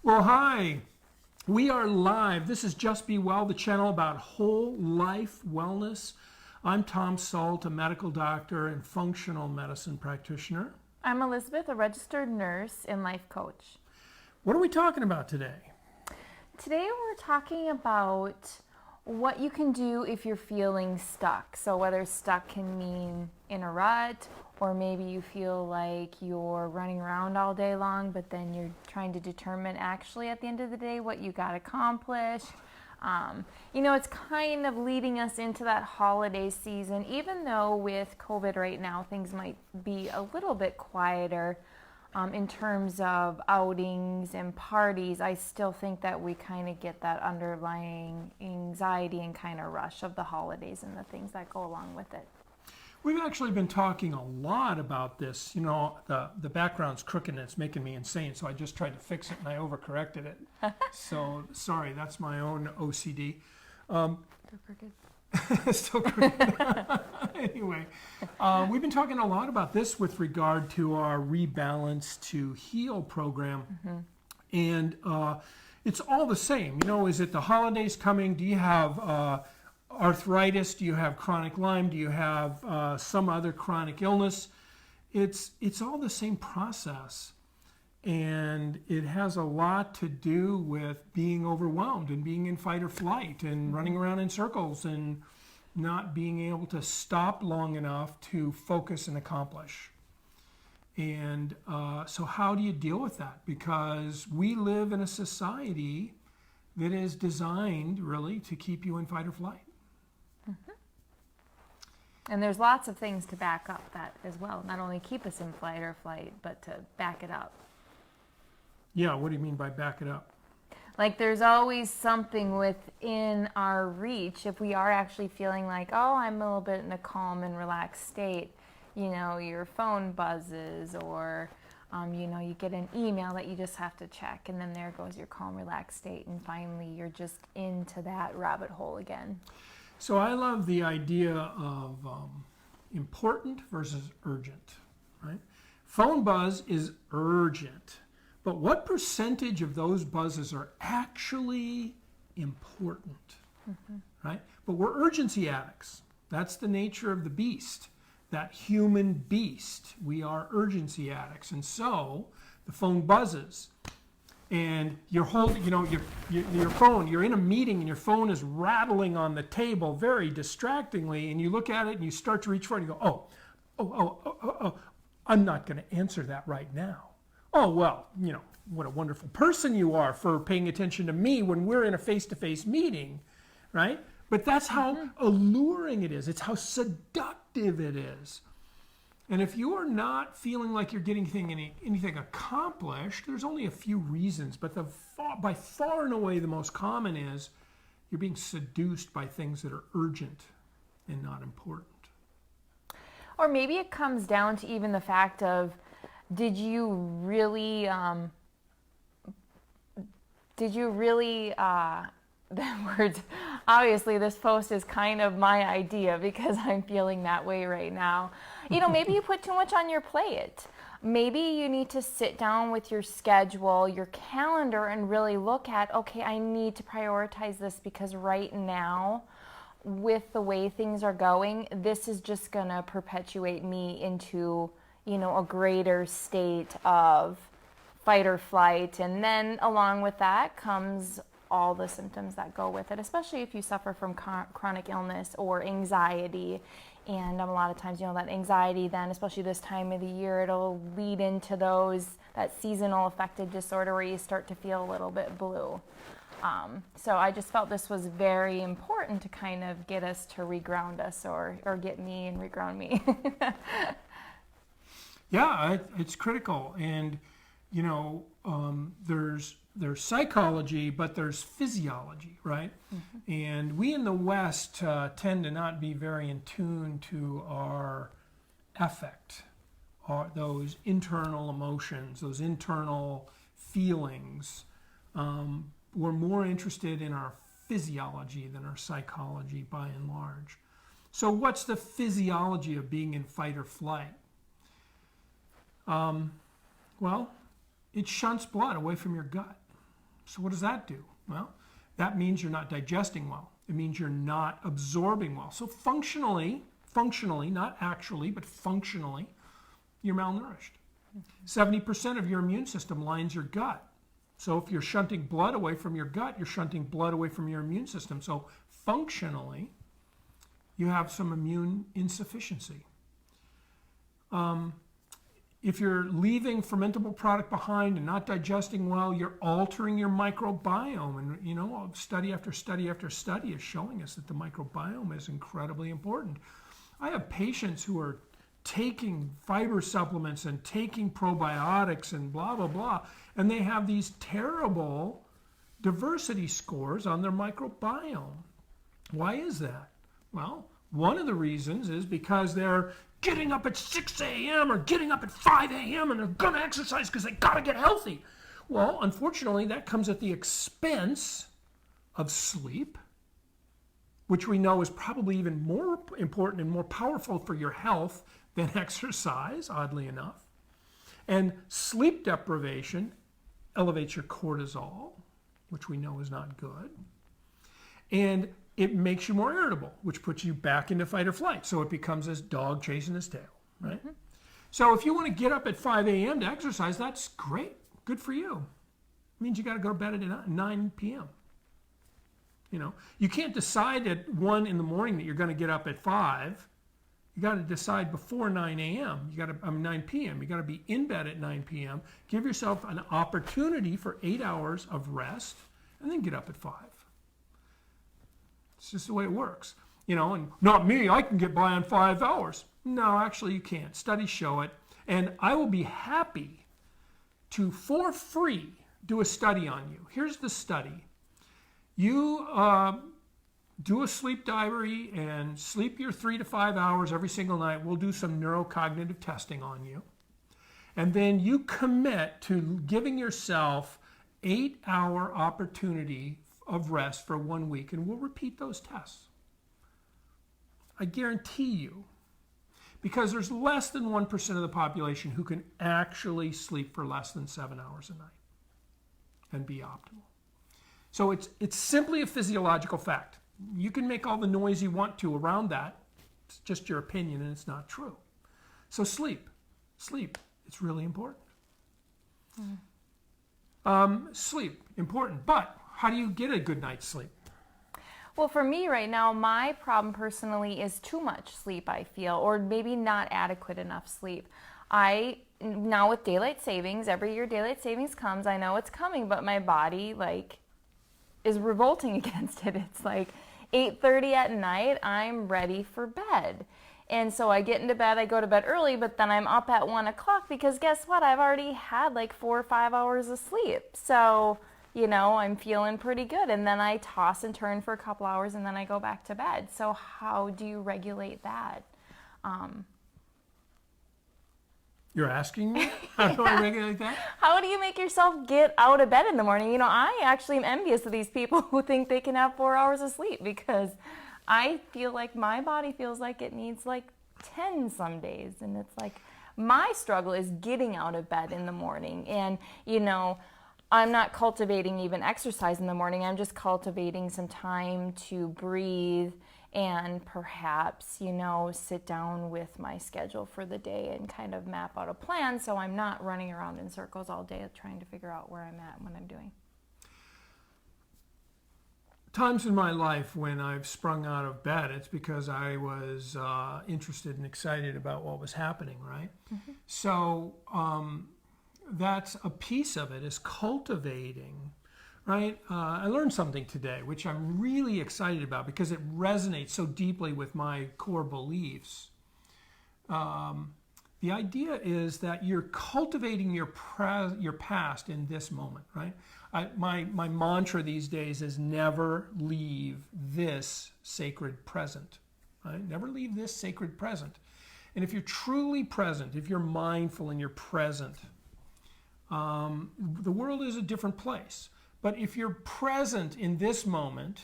Well, hi. We are live. This is Just Be Well, the channel about whole life wellness. I'm Tom Sult, a medical doctor and functional medicine practitioner. I'm Elizabeth, a registered nurse and life coach. What are we talking about today? Today we're talking about what you can do if you're feeling stuck. So whether stuck can mean in a rut, or maybe you feel like you're running around all day long, but then you're trying to determine actually at the end of the day what you got accomplished. It's kind of leading us into that holiday season. Even though with COVID right now, things might be a little bit quieter in terms of outings and parties, I still think that we kind of get that underlying anxiety and kind of rush of the holidays and the things that go along with it. We've actually been talking a lot about this. The background's crooked and it's making me insane, so I just tried to fix it and I overcorrected it. So, sorry, that's my own OCD. Still crooked. Still crooked. Anyway, we've been talking a lot about this with regard to our Rebalance to Heal program. And it's all the same. Is it the holidays coming? Do you have arthritis? Do you have chronic Lyme? Do you have some other chronic illness? It's all the same process, and it has a lot to do with being overwhelmed and being in fight or flight and running around in circles and not being able to stop long enough to focus and accomplish. And so how do you deal with that? Because we live in a society that is designed really to keep you in fight or flight. And there's lots of things to back up that as well. Not only keep us in fight or flight, but to back it up. Yeah, what do you mean by back it up? Like there's always something within our reach if we are actually feeling like, oh, I'm a little bit in a calm and relaxed state. Your phone buzzes or, you get an email that you just have to check, and then there goes your calm, relaxed state, and finally you're just into that rabbit hole again. So I love the idea of important versus urgent, right? Phone buzz is urgent, but what percentage of those buzzes are actually important, right? But we're urgency addicts. That's the nature of the beast, that human beast. We are urgency addicts, and so the phone buzzes. And you're holding, your phone, you're in a meeting and your phone is rattling on the table very distractingly, and you look at it and you start to reach for it and you go, oh, I'm not going to answer that right now. Oh, well, what a wonderful person you are for paying attention to me when we're in a face-to-face meeting, right? But that's how alluring it is. It's how seductive it is. And if you are not feeling like you're getting anything accomplished, there's only a few reasons, but by far and away the most common is you're being seduced by things that are urgent and not important. Or maybe it comes down to even the fact of, did you really that word, obviously this post is kind of my idea because I'm feeling that way right now. Maybe you put too much on your plate. Maybe you need to sit down with your schedule, your calendar, and really look at, okay, I need to prioritize this because right now, with the way things are going, this is just going to perpetuate me into, a greater state of fight or flight. And then along with that comes all the symptoms that go with it, especially if you suffer from chronic illness or anxiety. And a lot of times, that anxiety then, especially this time of the year, it'll lead into that seasonal affective disorder where you start to feel a little bit blue. So I just felt this was very important to kind of get us to reground us or get me and reground me. Yeah, it's critical. And, there's psychology, but there's physiology, right? And we in the West tend to not be very in tune to our affect, those internal emotions, those internal feelings. We're more interested in our physiology than our psychology by and large. So what's the physiology of being in fight or flight? Well, it shunts blood away from your gut. So what does that do? Well, that means you're not digesting well. It means you're not absorbing well. So functionally, not actually, but functionally, you're malnourished. 70% of your immune system lines your gut. So if you're shunting blood away from your gut, you're shunting blood away from your immune system. So functionally, you have some immune insufficiency. If you're leaving fermentable product behind and not digesting well, you're altering your microbiome. And study after study after study is showing us that the microbiome is incredibly important. I have patients who are taking fiber supplements and taking probiotics and blah, blah, blah, and they have these terrible diversity scores on their microbiome. Why is that? Well, one of the reasons is because they're getting up at 6 a.m. or getting up at 5 a.m. and they're going to exercise because they got to get healthy. Well, unfortunately, that comes at the expense of sleep, which we know is probably even more important and more powerful for your health than exercise, oddly enough. And sleep deprivation elevates your cortisol, which we know is not good. And it makes you more irritable, which puts you back into fight or flight. So it becomes this dog chasing his tail, right? Mm-hmm. So if you want to get up at 5 a.m. to exercise, that's great. Good for you. It means you got to go to bed at 9 p.m. You can't decide at 1 in the morning that you're going to get up at 5. You got to decide before 9 a.m. 9 p.m. You got to be in bed at 9 p.m. Give yourself an opportunity for 8 hours of rest, and then get up at 5. It's just the way it works. And not me, I can get by on 5 hours. No, actually you can't. Studies show it. And I will be happy to, for free, do a study on you. Here's the study. You do a sleep diary and sleep your 3 to 5 hours every single night. We'll do some neurocognitive testing on you. And then you commit to giving yourself 8-hour opportunity of rest for 1 week, and we'll repeat those tests. I guarantee you, because there's less than 1% of the population who can actually sleep for less than 7 hours a night and be optimal. So it's simply a physiological fact. You can make all the noise you want to around that. It's just your opinion and it's not true. So sleep, it's really important. Sleep, important, but how do you get a good night's sleep? Well, for me right now, my problem personally is too much sleep, I feel, or maybe not adequate enough sleep. Now with daylight savings, every year daylight savings comes, I know it's coming, but my body is revolting against it. It's 8:30 at night, I'm ready for bed. And so I get into bed, I go to bed early, but then I'm up at 1 o'clock because guess what? I've already had 4 or 5 hours of sleep. So, I'm feeling pretty good. And then I toss and turn for a couple hours and then I go back to bed. So how do you regulate that? You're asking me? How do I regulate that? How do you make yourself get out of bed in the morning? I actually am envious of these people who think they can have 4 hours of sleep because I feel like my body feels like it needs 10 some days. And it's my struggle is getting out of bed in the morning. And, I'm not cultivating even exercise in the morning. I'm just cultivating some time to breathe and perhaps, sit down with my schedule for the day and kind of map out a plan so I'm not running around in circles all day trying to figure out where I'm at and what I'm doing. Times in my life when I've sprung out of bed, it's because I was interested and excited about what was happening, right? Mm-hmm. So that's a piece of it, is cultivating, right? I learned something today, which I'm really excited about because it resonates so deeply with my core beliefs. The idea is that you're cultivating your past in this moment, right? My mantra these days is never leave this sacred present, right? Never leave this sacred present. And if you're truly present, if you're mindful and you're present, the world is a different place. But if you're present in this moment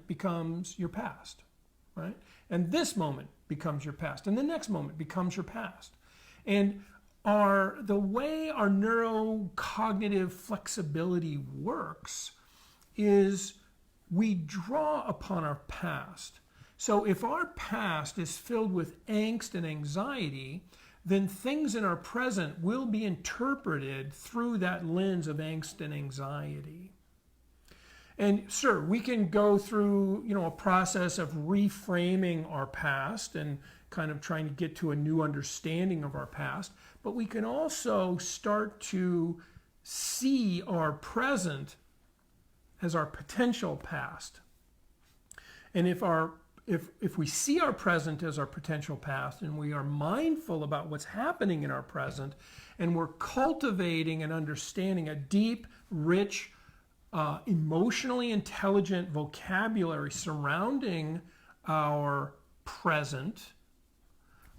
becomes your past, right? And this moment becomes your past. And the next moment becomes your past. And the way our neurocognitive flexibility works is we draw upon our past. So if our past is filled with angst and anxiety, then things in our present will be interpreted through that lens of angst and anxiety. And sure, we can go through, a process of reframing our past and kind of trying to get to a new understanding of our past, but we can also start to see our present as our potential past. And if we see our present as our potential past and we are mindful about what's happening in our present and we're cultivating and understanding a deep, rich, emotionally intelligent vocabulary surrounding our present,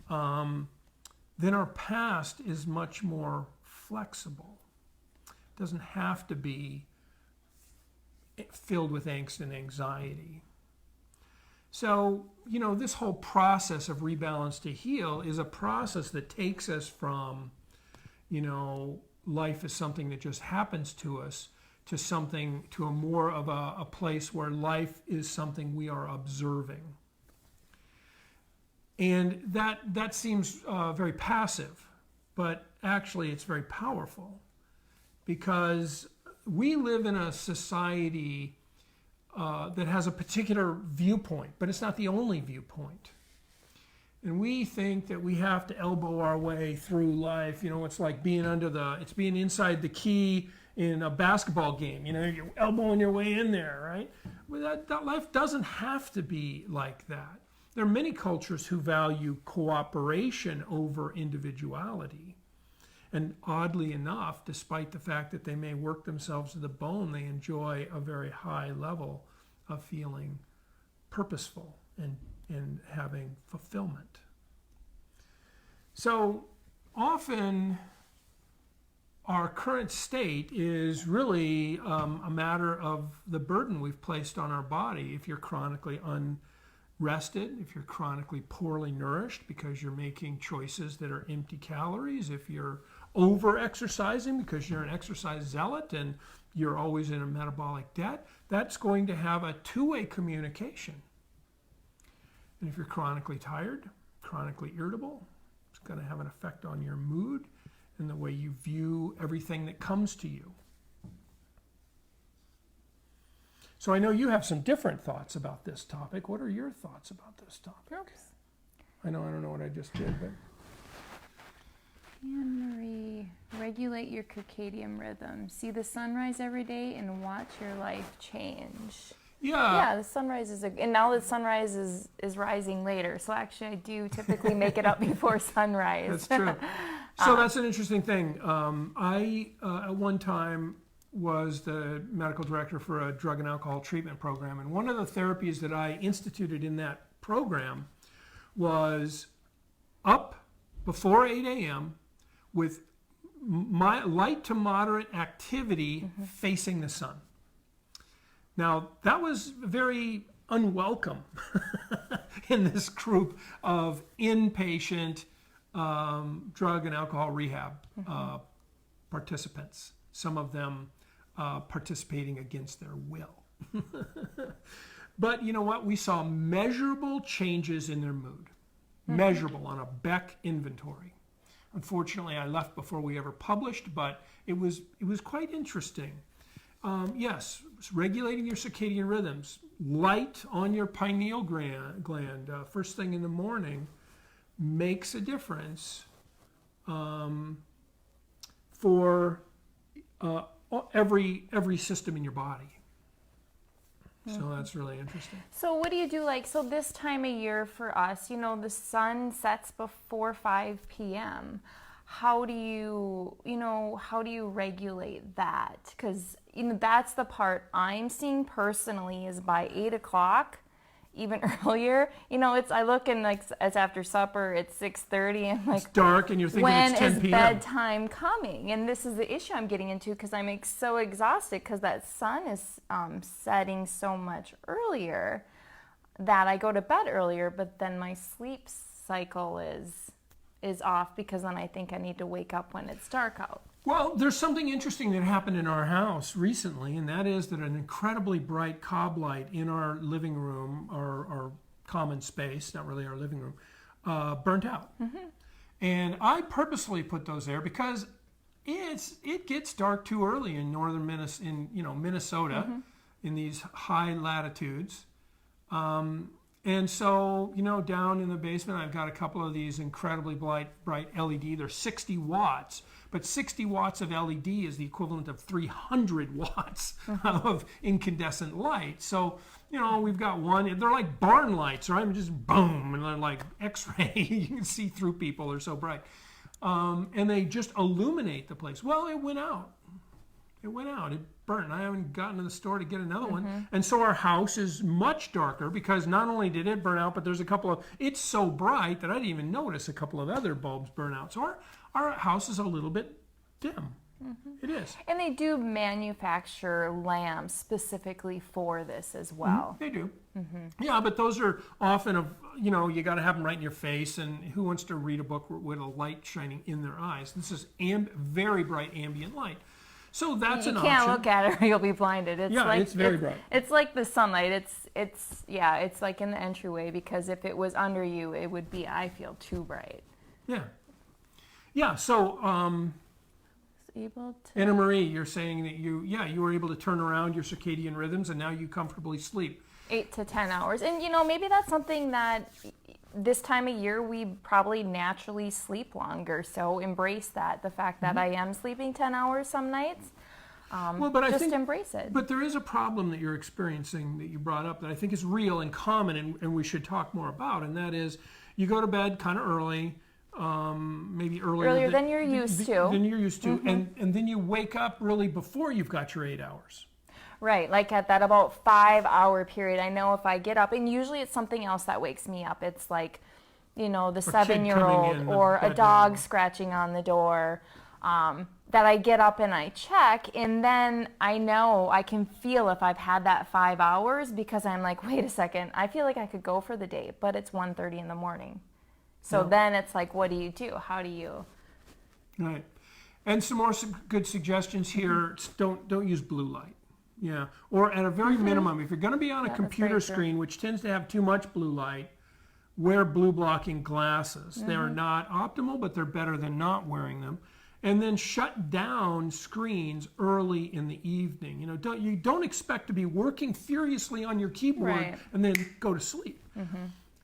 then our past is much more flexible. It doesn't have to be filled with angst and anxiety. So, this whole process of Rebalance to Heal is a process that takes us from, life is something that just happens to us to a more of a place where life is something we are observing. And that seems very passive, but actually it's very powerful, because we live in a society that has a particular viewpoint, but it's not the only viewpoint. And we think that we have to elbow our way through life. It's like being being inside the key in a basketball game. You're elbowing your way in there, right? Well, that life doesn't have to be like that. There are many cultures who value cooperation over individuality. And oddly enough, despite the fact that they may work themselves to the bone, they enjoy a very high level of feeling purposeful and having fulfillment. So often our current state is really a matter of the burden we've placed on our body. If you're chronically unrested, if you're chronically poorly nourished because you're making choices that are empty calories, if you're over-exercising because you're an exercise zealot and you're always in a metabolic debt, that's going to have a two-way communication. And if you're chronically tired, chronically irritable, it's going to have an effect on your mood and the way you view everything that comes to you. So I know you have some different thoughts about this topic. What are your thoughts about this topic? Oops. I don't know what I just did, but... Anne-Marie, regulate your circadian rhythm. See the sunrise every day and watch your life change. Yeah, the sunrise and now the sunrise is rising later. So actually I do typically make it up before sunrise. That's true. So that's an interesting thing. I, at one time, was the medical director for a drug and alcohol treatment program. And one of the therapies that I instituted in that program was up before 8 a.m. with light to moderate activity facing the sun. Now, that was very unwelcome in this group of inpatient drug and alcohol rehab participants, some of them participating against their will. But you know what? We saw measurable changes in their mood, measurable on a Beck inventory. Unfortunately, I left before we ever published, but it was quite interesting. Yes, regulating your circadian rhythms, light on your pineal gland first thing in the morning makes a difference for every system in your body. So that's really interesting. So what do you do so this time of year for us, the sun sets before 5 p.m. How do you regulate that? Because that's the part I'm seeing personally is by 8 o'clock, even earlier. I look and it's after supper. It's 6:30 and it's dark and you're thinking it's 10 p.m. When is bedtime coming? And this is the issue I'm getting into because I'm so exhausted because that sun is setting so much earlier that I go to bed earlier, but then my sleep cycle is is off, because then I think I need to wake up when it's dark out. Well, there's something interesting that happened in our house recently, and that is that an incredibly bright cob light in our living room, our common space, not really our living room, burnt out. And I purposely put those there because it gets dark too early in northern Minnesota, in these high latitudes. And so, down in the basement, I've got a couple of these incredibly bright LED. They're 60 watts, but 60 watts of LED is the equivalent of 300 watts of incandescent light. So, we've got one, they're like barn lights, right? Just boom, and they're like X-ray. You can see through people, they're so bright. And they just illuminate the place. Well, it went out. It burnt. I haven't gotten to the store to get another one. And so our house is much darker because not only did it burn out, but there's it's so bright that I didn't even notice a couple of other bulbs burn out. So our house is a little bit dim. It is. And they do manufacture lamps specifically for this as well. They do. Yeah, but those are often you got to have them right in your face, and who wants to read a book with a light shining in their eyes? This is very bright ambient light. So that's an option. You can't look at it or you'll be blinded. It's very bright. It's like the sunlight. It's like in the entryway, because if it was under you, it would be, I feel, too bright. Yeah. So, able to... Anna Marie, you're saying that you were able to turn around your circadian rhythms and now you comfortably sleep 8 to 10 hours. And maybe that's something that this time of year we probably naturally sleep longer, so embrace that, the fact that I am sleeping 10 hours some nights. But I think, embrace it. But there is a problem that you're experiencing that you brought up that I think is real and common, and we should talk more about, and that is you go to bed kind of early, maybe earlier than you're used to. And then you wake up really before you've got your 8 hours. Right, like at that about 5-hour period. I know if I get up, and usually it's something else that wakes me up. It's like, the 7-year-old or a dog scratching on the door, that I get up and I check, and then I know I can feel if I've had that 5 hours, because I'm like, wait a second, I feel like I could go for the day, but it's 1:30 in the morning. So then it's like, what do you do? How do you? Right. And some more good suggestions here. Don't use blue light. Yeah. Or at a very minimum, if you're going to be on a computer screen, which tends to have too much blue light, wear blue blocking glasses. They are not optimal, but they're better than not wearing them. And then shut down screens early in the evening. You don't expect to be working furiously on your keyboard and then go to sleep.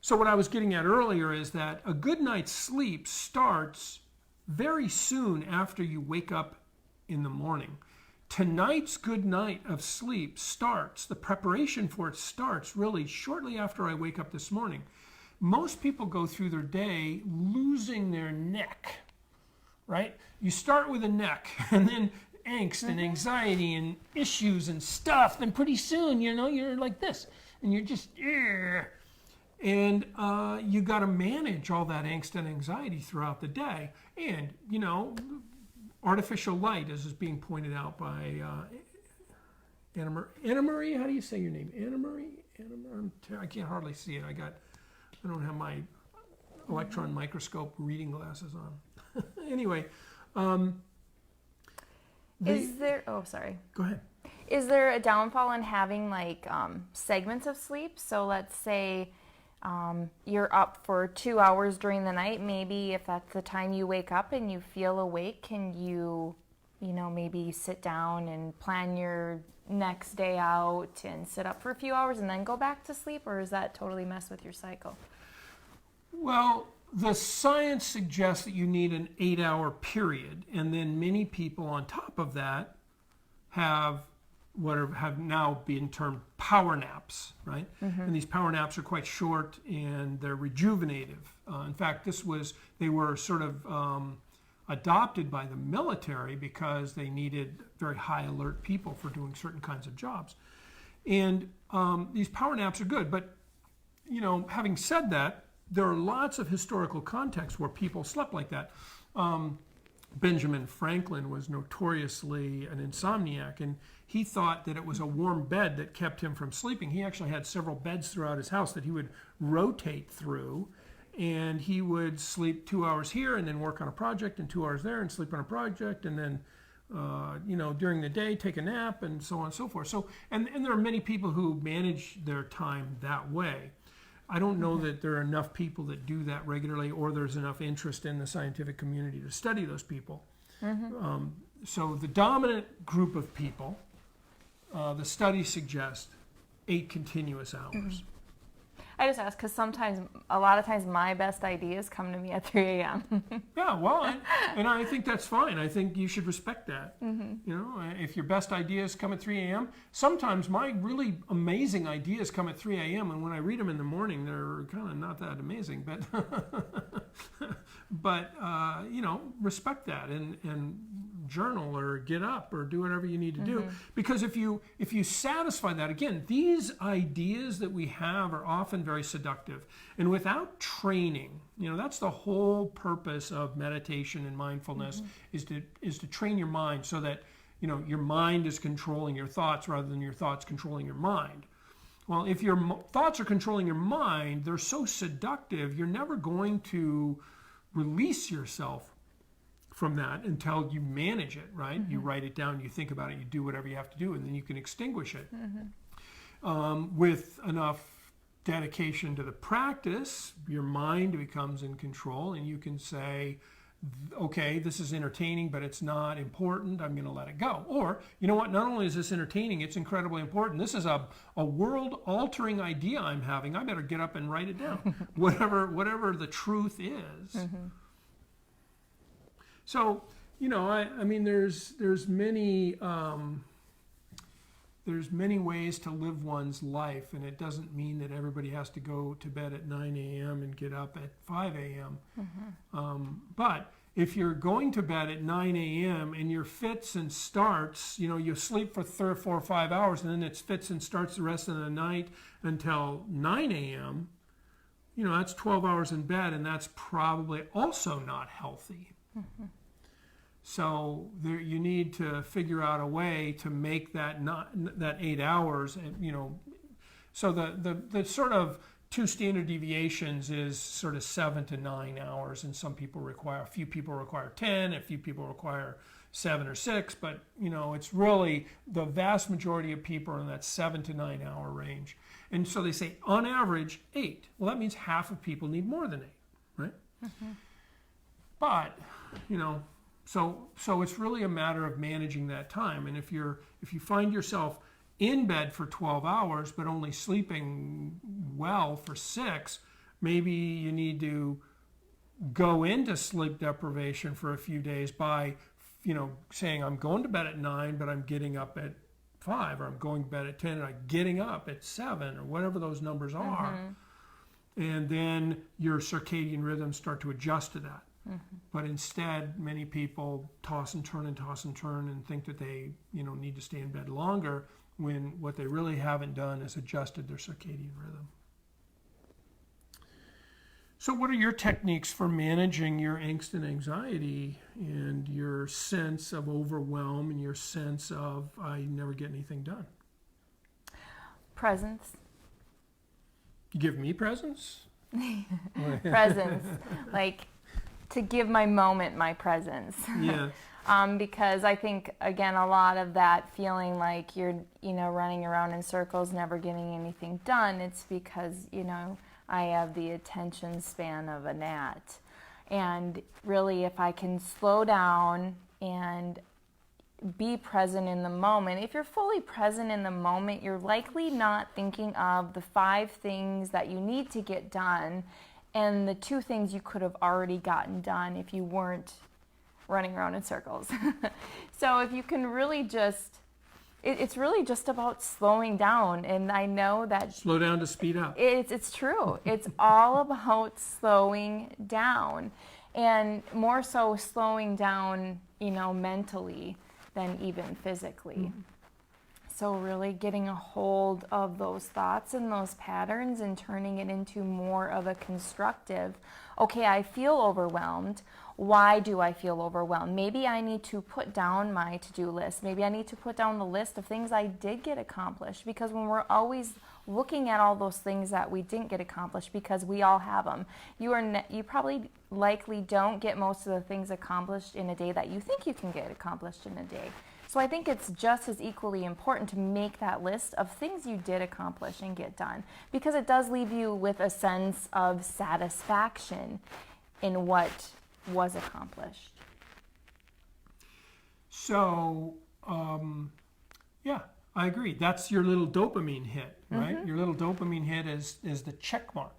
So what I was getting at earlier is that a good night's sleep starts very soon after you wake up in the morning. Tonight's good night of sleep starts, the preparation for it starts really shortly after I wake up this morning. Most people go through their day losing their neck, right? You start with a neck, and then angst and anxiety and issues and stuff, then pretty soon, you're like this, and you're just, and you got to manage all that angst and anxiety throughout the day. And, artificial light, as is being pointed out by Anna Marie, how do you say your name? Anna Marie? I can't hardly see it. I don't have my electron microscope reading glasses on. Anyway. Sorry. Go ahead. Is there a downfall in having segments of sleep? So let's say you're up for 2 hours during the night. Maybe if that's the time you wake up and you feel awake, can you, maybe sit down and plan your next day out and sit up for a few hours and then go back to sleep? Or does that totally mess with your cycle? Well, the science suggests that you need an 8-hour period, and then many people on top of that have now been termed power naps, right? And these power naps are quite short and they're rejuvenative. In fact, they were sort of adopted by the military because they needed very high alert people for doing certain kinds of jobs. And these power naps are good, but having said that, there are lots of historical contexts where people slept like that. Benjamin Franklin was notoriously an insomniac, and he thought that it was a warm bed that kept him from sleeping. He actually had several beds throughout his house that he would rotate through, and he would sleep 2 hours here and then work on a project, and 2 hours there and sleep on a project, and then during the day take a nap, and so on and so forth. So and there are many people who manage their time that way. I don't know that there are enough people that do that regularly, or there's enough interest in the scientific community to study those people. So the dominant group of people, the studies suggest 8 continuous hours. I just ask because a lot of times my best ideas come to me at 3 a.m. Yeah, well, and I think that's fine. I think you should respect that. If your best ideas come at 3 a.m., sometimes my really amazing ideas come at 3 a.m., and when I read them in the morning, they're kind of not that amazing. But respect that and journal or get up or do whatever you need to do. Because if you satisfy that, again, these ideas that we have are often very seductive. And without training, that's the whole purpose of meditation and mindfulness, is to train your mind so that your mind is controlling your thoughts rather than your thoughts controlling your mind. Well, if your thoughts are controlling your mind, they're so seductive, you're never going to release yourself from that until you manage it, right? You write it down, you think about it, you do whatever you have to do, and then you can extinguish it. With enough dedication to the practice, your mind becomes in control, and you can say, okay, this is entertaining, but it's not important, I'm going to let it go. Or, you know what, not only is this entertaining, it's incredibly important. This is a world-altering idea I'm having. I better get up and write it down, whatever the truth is. So, I mean, there's many ways to live one's life, and it doesn't mean that everybody has to go to bed at 9 a.m. and get up at 5 a.m. But if you're going to bed at 9 a.m. and your fits and starts, you sleep for 3 or 4 or 5 hours, and then it's fits and starts the rest of the night until 9 a.m., that's 12 hours in bed, and that's probably also not healthy. So you need to figure out a way to make that 8 hours, so the sort of 2 standard deviations is sort of 7 to 9 hours, and a few people require 10, a few people require 7 or 6, but it's really the vast majority of people are in that 7 to 9 hour range. And so they say on average 8. Well, that means half of people need more than 8, right? But so it's really a matter of managing that time. And if you find yourself in bed for 12 hours but only sleeping well for 6, maybe you need to go into sleep deprivation for a few days by saying, I'm going to bed at 9 but I'm getting up at 5, or I'm going to bed at 10 and I'm getting up at 7, or whatever those numbers are. And then your circadian rhythms start to adjust to that. But instead, many people toss and turn and think that they need to stay in bed longer, when what they really haven't done is adjusted their circadian rhythm. So what are your techniques for managing your angst and anxiety and your sense of overwhelm and your sense of I never get anything done? Presence. You give me presents? Presence. Like, to give my moment my presence. Yeah. Because I think, again, a lot of that feeling like you're, running around in circles, never getting anything done, it's because, I have the attention span of a gnat. And really, if I can slow down and be present in the moment, if you're fully present in the moment, you're likely not thinking of the 5 things that you need to get done and the 2 things you could have already gotten done if you weren't running around in circles. So if you can really it's really just about slowing down. And I know that slow down to speed up. It's true. It's all about slowing down, and more so slowing down, mentally than even physically. So really getting a hold of those thoughts and those patterns and turning it into more of a constructive, okay, I feel overwhelmed. Why do I feel overwhelmed? Maybe I need to put down my to-do list. Maybe I need to put down the list of things I did get accomplished, because when we're always looking at all those things that we didn't get accomplished, because we all have them, you probably likely don't get most of the things accomplished in a day that you think you can get accomplished in a day. So I think it's just as equally important to make that list of things you did accomplish and get done, because it does leave you with a sense of satisfaction in what was accomplished. So, yeah, I agree. That's your little dopamine hit, right? Your little dopamine hit is the check mark.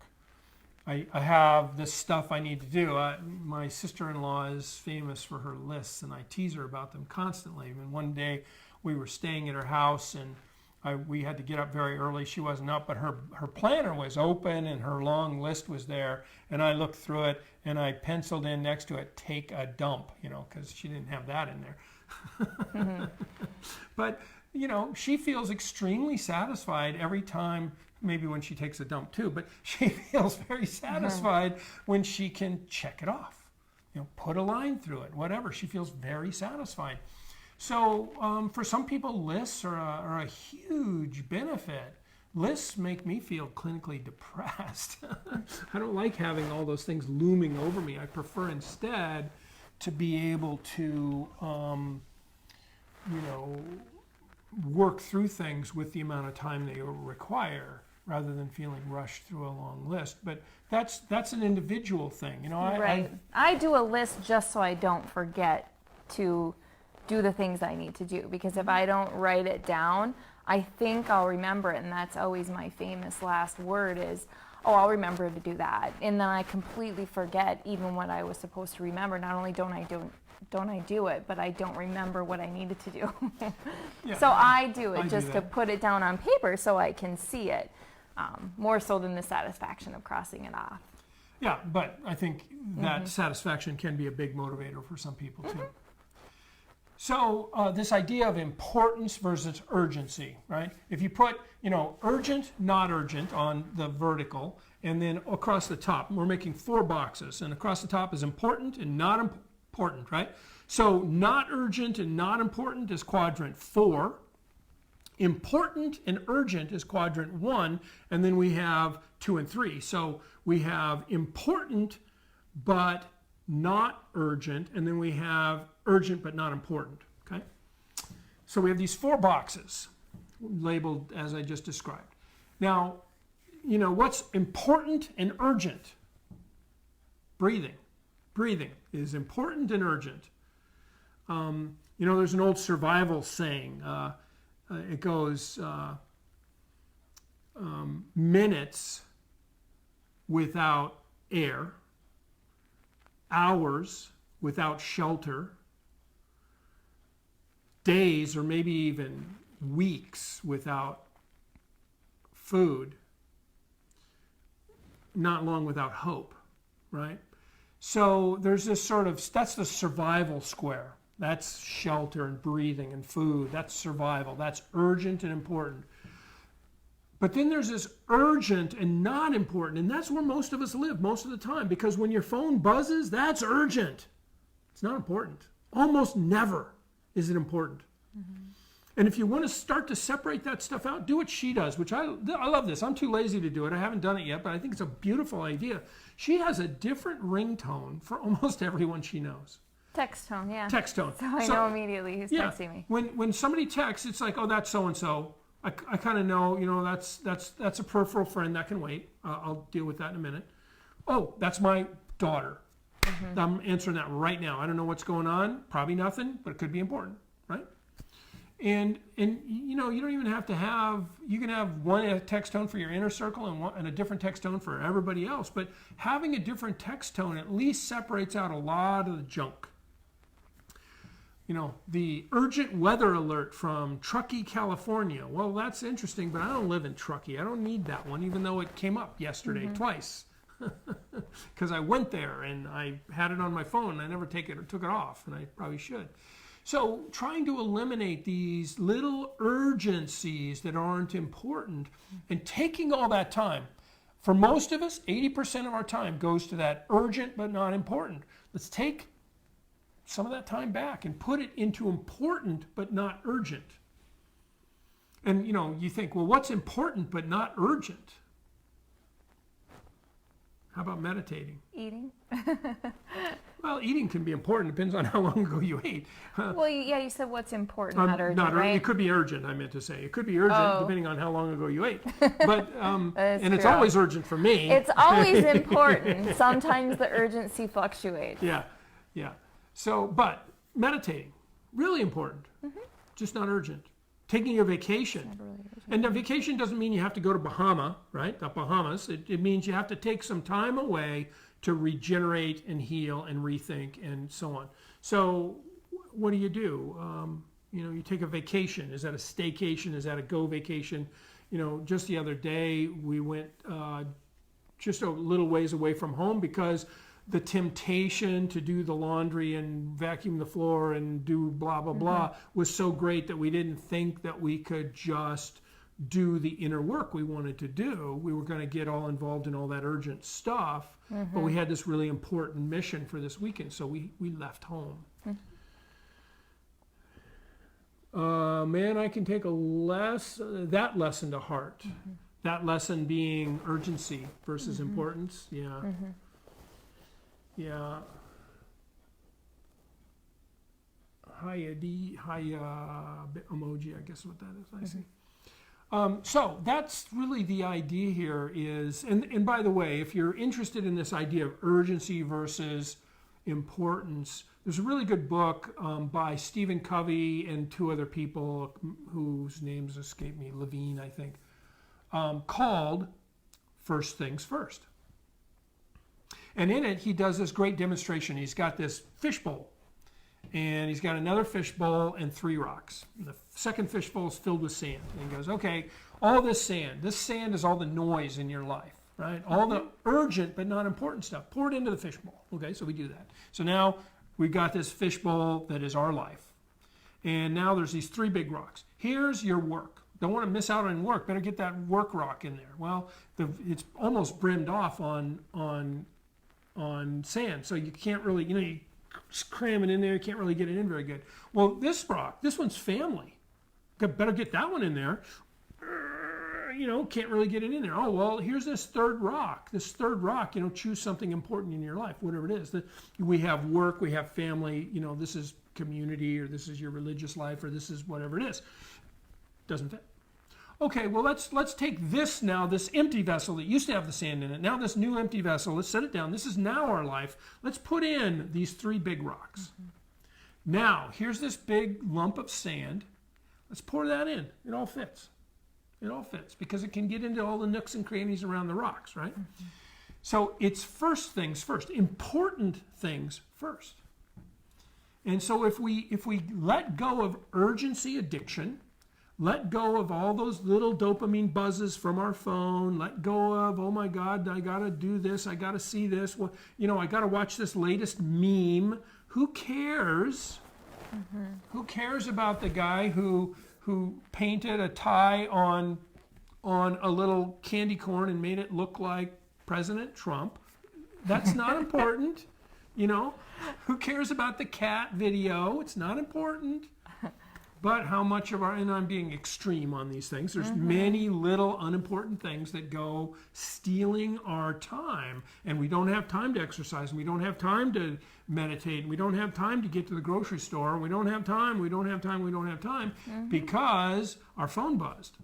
I have this stuff I need to do. My sister-in-law is famous for her lists, and I tease her about them constantly. And one day we were staying at her house, and we had to get up very early. She wasn't up, but her planner was open, and her long list was there. And I looked through it, and I penciled in next to it, take a dump, because she didn't have that in there. But, she feels extremely satisfied every time. Maybe when she takes a dump too, but she feels very satisfied when she can check it off, put a line through it, whatever. She feels very satisfied. So for some people, lists are a huge benefit. Lists make me feel clinically depressed. I don't like having all those things looming over me. I prefer instead to be able to, work through things with the amount of time they require, rather than feeling rushed through a long list. But that's an individual thing, Right. I do a list just so I don't forget to do the things I need to do, because if I don't write it down, I think I'll remember it, and that's always my famous last word is, oh, I'll remember to do that, and then I completely forget even what I was supposed to remember. Not only don't I do it, but I don't remember what I needed to do. Yeah, so I do it I just do to that. put it down on paper so I can see it, more so than the satisfaction of crossing it off. Yeah, but I think that satisfaction can be a big motivator for some people too. So this idea of importance versus urgency, right? If you put, urgent, not urgent on the vertical, and then across the top, we're making 4 boxes, and across the top is important and not important, right? So not urgent and not important is quadrant 4. Important and urgent is quadrant 1, and then we have 2 and 3. So we have important but not urgent, and then we have urgent but not important, okay? So we have these 4 boxes labeled as I just described. Now, what's important and urgent? Breathing. Breathing is important and urgent. There's an old survival saying. It goes minutes without air, hours without shelter, days or maybe even weeks without food, not long without hope, right? So there's this that's the survival square. That's shelter and breathing and food. That's survival. That's urgent and important. But then there's this urgent and not important, and that's where most of us live most of the time, because when your phone buzzes, that's urgent. It's not important. Almost never is it important. And if you want to start to separate that stuff out, do what she does, which I love this. I'm too lazy to do it. I haven't done it yet, but I think it's a beautiful idea. She has a different ringtone for almost everyone she knows. Text tone, yeah. Text tone. So I know immediately who's texting me. When somebody texts, it's like, oh, that's so-and-so. I kind of know, that's a peripheral friend. That can wait. I'll deal with that in a minute. Oh, that's my daughter. I'm answering that right now. I don't know what's going on. Probably nothing, but it could be important, right? And you don't even have to have, you can have one text tone for your inner circle and a different text tone for everybody else. But having a different text tone at least separates out a lot of the junk. The urgent weather alert from Truckee, California. Well, that's interesting, but I don't live in Truckee. I don't need that one, even though it came up yesterday twice. Because I went there and I had it on my phone. I never took it off, and I probably should. So trying to eliminate these little urgencies that aren't important and taking all that time. For most of us, 80% of our time goes to that urgent but not important. Let's take some of that time back and put it into important but not urgent. And you think, well, what's important but not urgent? How about meditating? Eating. Well, eating can be important. Depends on how long ago you ate. Well, yeah, you said what's important, not urgent, right? It could be urgent, I meant to say. It could be urgent depending on how long ago you ate. But and it's true. always urgent for me. It's always important. Sometimes the urgency fluctuates. Yeah. So, but meditating, really important. Just not urgent. Taking a vacation. Never really urgent. And a vacation doesn't mean you have to go to Bahama, right? The Bahamas. It means you have to take some time away to regenerate and heal and rethink and so on. So what do? You take a vacation. Is that a staycation? Is that a go vacation? Just the other day we went just a little ways away from home because the temptation to do the laundry and vacuum the floor and do blah, blah, blah was so great that we didn't think that we could just do the inner work we wanted to do. We were going to get all involved in all that urgent stuff, but we had this really important mission for this weekend, so we left home. Man, I can take that lesson to heart. That lesson being urgency versus importance. Yeah. Yeah. Hi emoji, I guess what that is. I see. So that's really the idea here is, and by the way, if you're interested in this idea of urgency versus importance, there's a really good book by Stephen Covey and two other people whose names escape me, Levine, I think, called First Things First. And in it, he does this great demonstration. He's got this fishbowl, and he's got another fishbowl and 3 rocks. And the second fishbowl is filled with sand. And he goes, okay, all this sand is all the noise in your life, right? All the urgent but not important stuff. Pour it into the fishbowl. Okay, so we do that. So now we've got this fishbowl that is our life. And now there's these 3 big rocks. Here's your work. Don't want to miss out on work. Better get that work rock in there. Well, it's almost brimmed off on sand, so you can't really, you cram it in there, you can't really get it in very good. Well, this rock, this one's family. Better get that one in there. Can't really get it in there. Oh, well, here's this third rock. Choose something important in your life, whatever it is. We have work, we have family, this is community, or this is your religious life, or this is whatever it is. Doesn't fit. Okay, well, let's take this now, this empty vessel that used to have the sand in it. Now this new empty vessel, let's set it down. This is now our life. Let's put in these 3 big rocks. Now, here's this big lump of sand. Let's pour that in. It all fits. It all fits because it can get into all the nooks and crannies around the rocks, right? So it's first things first, important things first. And so if we let go of urgency addiction, let go of all those little dopamine buzzes from our phone. Let go of, oh my God, I got to do this. I got to see this. Well, I got to watch this latest meme. Who cares? Who cares about the guy who painted a tie on a little candy corn and made it look like President Trump? That's not important. Who cares about the cat video? It's not important. But how much of and I'm being extreme on these things, there's many little unimportant things that go stealing our time. And we don't have time to exercise, and we don't have time to meditate, and we don't have time to get to the grocery store, we don't have time because our phone buzzed.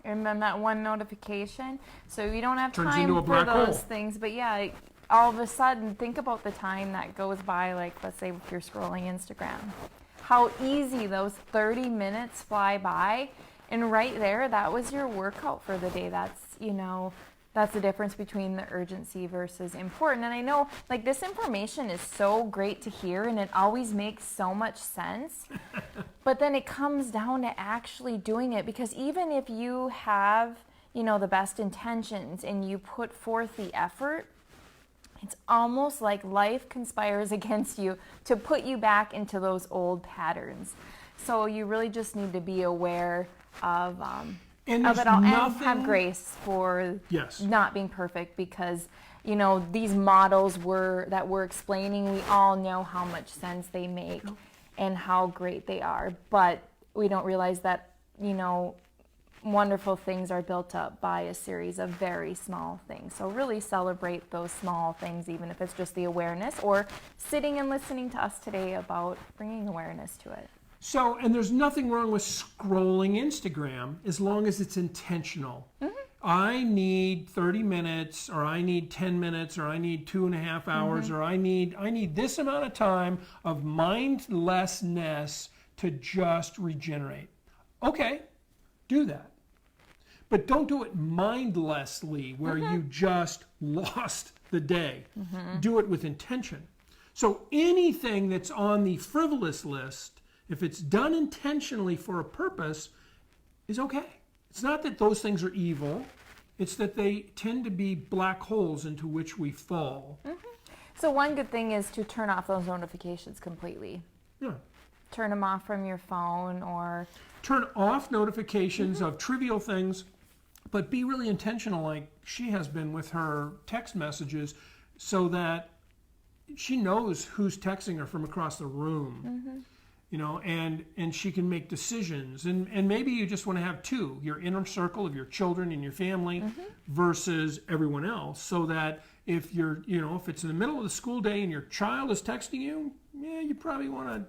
And then that one notification, so you don't have Turns time into a for black those hole. things. But yeah, all of a sudden, think about the time that goes by, like let's say if you're scrolling Instagram. How easy those 30 minutes fly by, and right there, that was your workout for the day. That's the difference between the urgency versus important. And I know, like, this information is so great to hear, and it always makes so much sense. But then it comes down to actually doing it, because even if you have, the best intentions and you put forth the effort, it's almost like life conspires against you to put you back into those old patterns. So you really just need to be aware of it all, and have grace for not being perfect, because You know, these models that we're explaining, we all know how much sense they make and how great they are, but we don't realize that, you know, wonderful things are built up by a series of very small things. So really celebrate those small things, even if it's just the awareness or sitting and listening to us today about bringing awareness to it. So, and there's nothing wrong with scrolling Instagram as long as it's intentional. I need 30 minutes, or I need 10 minutes, or I need 2.5 hours, or I need this amount of time of mindlessness to just regenerate. Okay, do that. But don't do it mindlessly where you just lost the day. Do it with intention. So anything that's on the frivolous list, if it's done intentionally for a purpose, is okay. It's not that those things are evil. It's that they tend to be black holes into which we fall. So one good thing is to turn off those notifications completely. Yeah. Turn them off from your phone, or turn off notifications of trivial things, but be really intentional like she has been with her text messages, so that she knows who's texting her from across the room. You know, and she can make decisions. And maybe you just want to have two, your inner circle of your children and your family versus everyone else, so that if you're, you know, if it's in the middle of the school day and your child is texting you, yeah, you probably want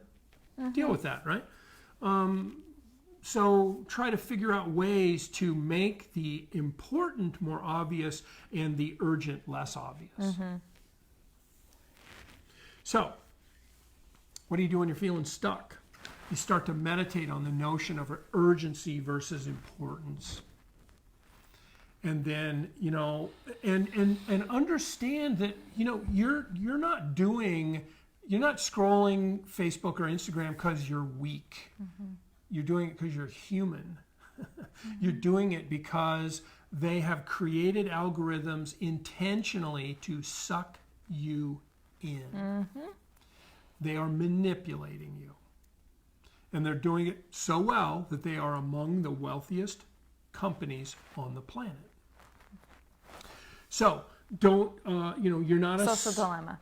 to deal with that, right? So try to figure out ways to make the important more obvious and the urgent less obvious. So, what do you do when you're feeling stuck? You start to meditate on the notion of urgency versus importance. And then, you know, and understand that, you know, you're not scrolling Facebook or Instagram because you're weak. You're doing it because you're human. You're doing it because they have created algorithms intentionally to suck you in. They are manipulating you. And they're doing it so well that they are among the wealthiest companies on the planet. So don't, you know, you're not a social dilemma.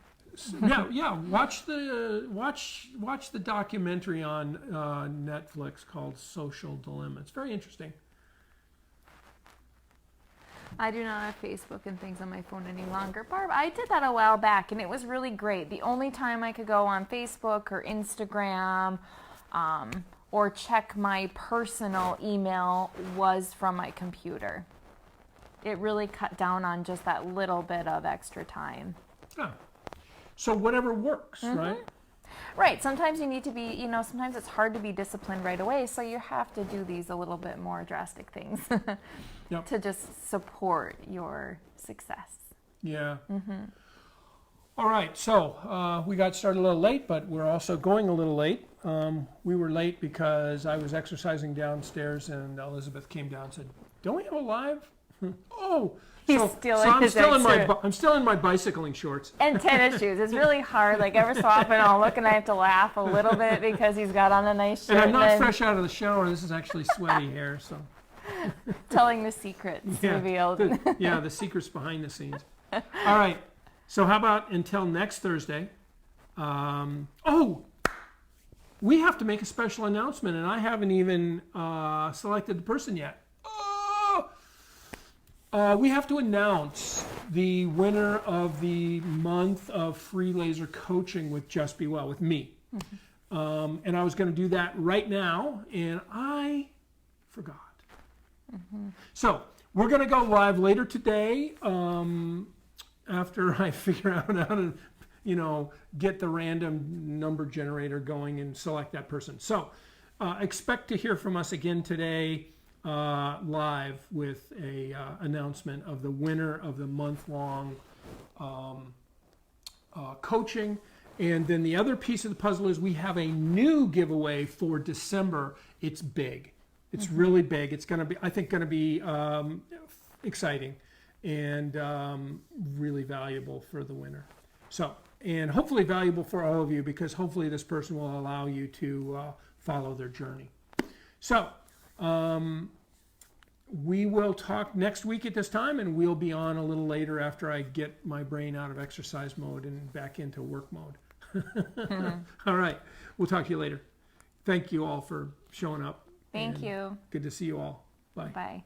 yeah. Watch the documentary on Netflix called Social Dilemma. It's very interesting. I do not have Facebook and things on my phone any longer. Barb, I did that a while back, and it was really great. The only time I could go on Facebook or Instagram or check my personal email was from my computer. It really cut down on just that little bit of extra time. Yeah. So whatever works, right? Right. Sometimes you need to be, you know, sometimes it's hard to be disciplined right away, so you have to do these a little bit more drastic things to just support your success. Yeah. All right. So we got started a little late, but we're also going a little late. We were late because I was exercising downstairs, and Elizabeth came down and said, "Don't we have a live?" Oh. I'm still in my bicycling shorts. And tennis shoes. It's really hard. Like every so often I'll look and I have to laugh a little bit because he's got on a nice shirt. And I'm not fresh out of the shower. This is actually sweaty hair. So telling the secrets revealed. The secrets behind the scenes. All right. So how about until next Thursday? We have to make a special announcement, and I haven't even selected the person yet. We have to announce the winner of the month of free laser coaching with Just Be Well, with me. And I was going to do that right now, and I forgot. So we're going to go live later today after I figure out how to, you know, get the random number generator going and select that person. So expect to hear from us again today. Live with a announcement of the winner of the month-long coaching. And then the other piece of the puzzle is we have a new giveaway for December. It's big. It's really big. It's going to be, I think, going to be exciting and really valuable for the winner. So, and hopefully valuable for all of you, because hopefully this person will allow you to follow their journey. So, We will talk next week at this time, and we'll be on a little later after I get my brain out of exercise mode and back into work mode. All right. We'll talk to you later. Thank you all for showing up. Thank you. Good to see you all. Bye. Bye.